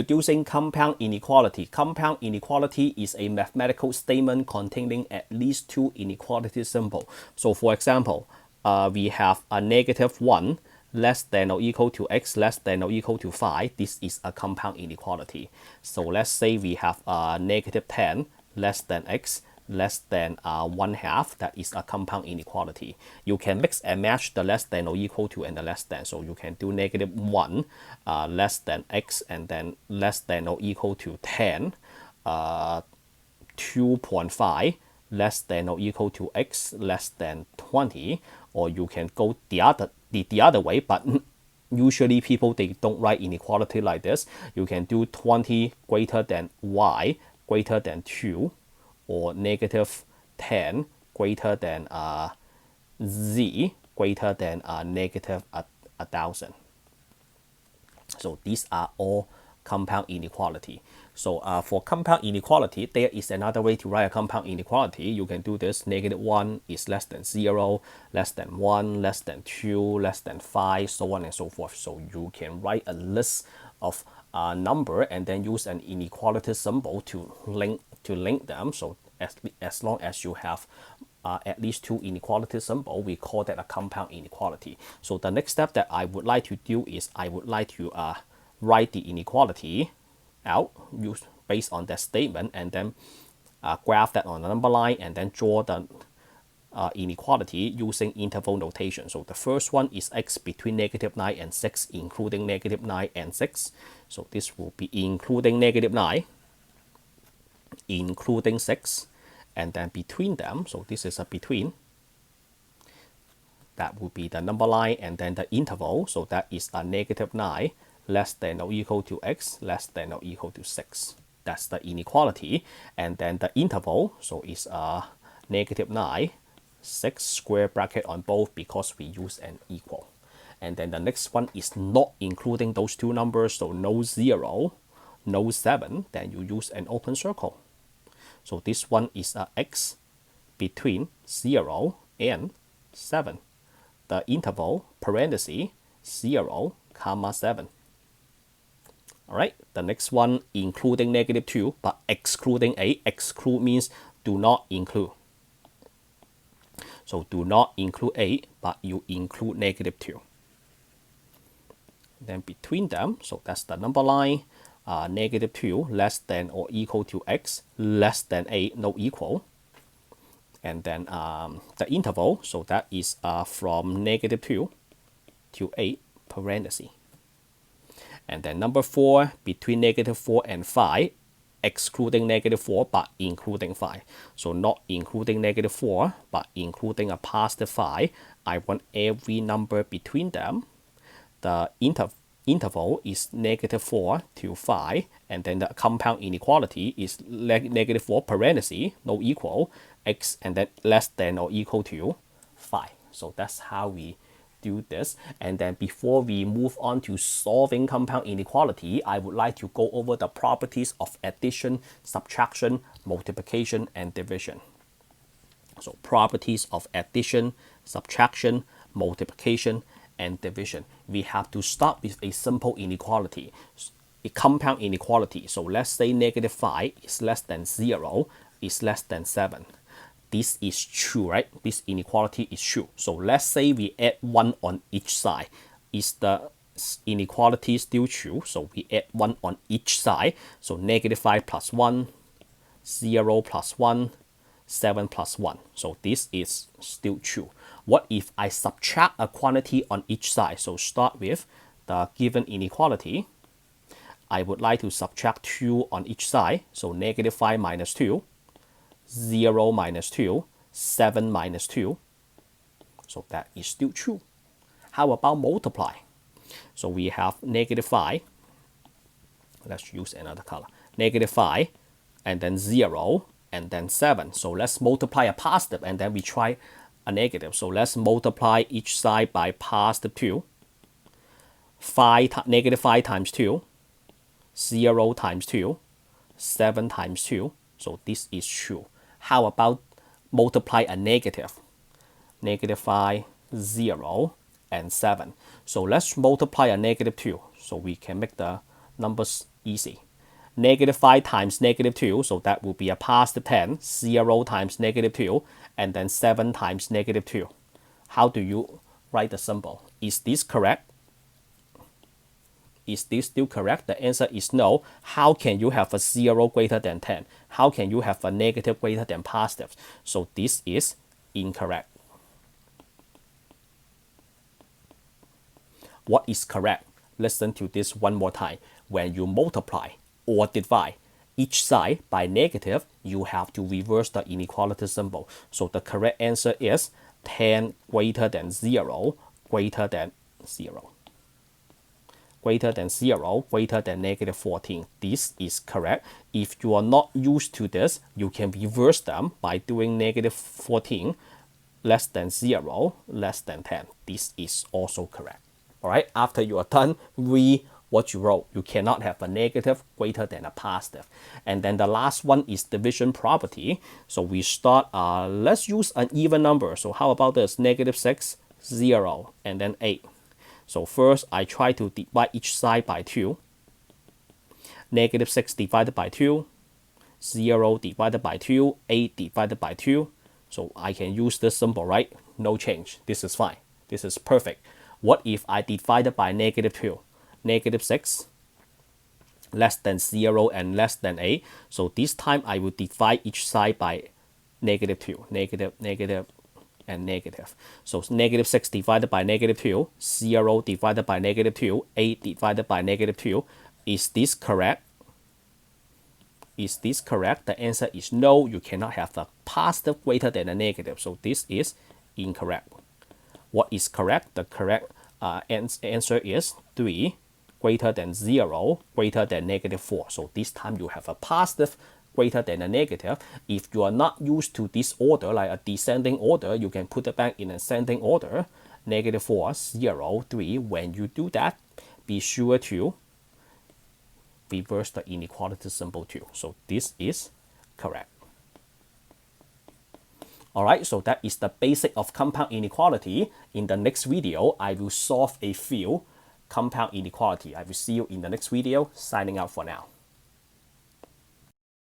Introducing compound inequality. Compound inequality is a mathematical statement containing at least two inequality symbols. So for example, we have a -1 less than or equal to x less than or equal to 5. This is a compound inequality. So let's say we have a -10 less than x less than 1/2. That is a compound inequality. You can mix and match the less than or equal to and the less than. So you can do -1 less than x and then less than or equal to 10, 2.5 less than or equal to x less than 20, or you can go the other way, but usually people, they don't write inequality like this. You can do 20 greater than y greater than 2, or -10 greater than z greater than -1,000. So these are all compound inequality. So for compound inequality, there is another way to write a compound inequality. You can do this: -1 is less than 0, less than 1, less than 2, less than 5, so on and so forth. So you can write a list of number and then use an inequality symbol to link them. So as long as you have at least two inequality symbols, we call that a compound inequality. So the next step that I would like to do is I would like to write the inequality out based on that statement, and then graph that on the number line, and then draw the inequality using interval notation. So the first one is x between -9 and 6, including -9 and 6. So this will be including -9, including 6, and then between them. So this is a between. That will be the number line, and then the interval. So that is a -9 less than or equal to x less than or equal to 6. That's the inequality. And then the interval, so is -9, 6 square bracket on both because we use an equal. And then the next one is not including those two numbers, so no 0, no 7, then you use an open circle. So this one is x between 0 and 7. The interval, parenthesis, 0, comma 7. All right, the next one including -2, but excluding 8. Exclude means do not include. So do not include 8, but you include -2. Then between them, so that's the number line, -2 less than or equal to x less than 8, no equal. And then the interval, so that is from -2 to 8, parenthesis. And then number 4, between -4 and 5, excluding -4 but including 5. So not including -4 but including a +5. I want every number between them. The interval is -4 to 5, and then the compound inequality is -4 parenthesis, no equal, x, and then less than or equal to 5. So that's how we do this. And then before we move on to solving compound inequality, I would like to go over the properties of addition, subtraction, multiplication, and division. So properties of addition, subtraction, multiplication, and division. We have to start with a simple inequality, a compound inequality. So let's say -5 is less than 0, is less than 7. This is true, right? This inequality is true. So let's say we add 1 on each side. Is the inequality still true? So we add 1 on each side. So -5 plus 1, 0 plus 1, 7 plus 1. So this is still true. What if I subtract a quantity on each side? So start with the given inequality. I would like to subtract 2 on each side. So -5 minus 2, 0 minus 2, 7 minus 2. So that is still true. How about multiply? So we have -5. Let's use another color. -5, and then 0, and then 7. So let's multiply a positive, and then we try a negative. So let's multiply each side by +2. -5 times 2, 0 times 2, 7 times 2. So this is true. How about multiply a negative? -5, 0, and 7. So let's multiply a -2. So we can make the numbers easy. Negative 5 times negative 2, so that will be a positive 10. 0 times negative 2, and then 7 times negative 2. How do you write the symbol? Is this correct? Is this still correct? The answer is no. How can you have a 0 greater than 10? How can you have a negative greater than positive? So this is incorrect. What is correct? Listen to this one more time. When you multiply or divide each side by negative, you have to reverse the inequality symbol. So the correct answer is 10 greater than 0, greater than 0. Greater than 0, greater than negative 14. This is correct. If you are not used to this, you can reverse them by doing negative 14 less than 0, less than 10. This is also correct. All right, after you are done, read what you wrote. You cannot have a negative greater than a positive. And then the last one is division property. So we start, let's use an even number. So how about this? Negative 6, 0, and then 8. So first, I try to divide each side by 2. Negative 6 divided by 2. 0 divided by 2. 8 divided by 2. So I can use this symbol, right? No change. This is fine. This is perfect. What if I divided by negative 2? Negative 6, less than 0 and less than 8. So this time I will divide each side by negative 2. Negative, negative, and negative. So negative 6 divided by negative 2, 0 divided by negative 2, 8 divided by negative 2. Is this correct? Is this correct? The answer is no. You cannot have a positive greater than a negative. So this is incorrect. What is correct? The correct answer is 3 greater than 0, greater than negative 4. So this time you have a positive greater than a negative. If you are not used to this order, like a descending order, you can put it back in ascending order. Negative 4, 0, 3. When you do that, be sure to reverse the inequality symbol too. So this is correct. Alright, so that is the basic of compound inequality. In the next video, I will solve a few compound inequality. I will see you in the next video. Signing out for now.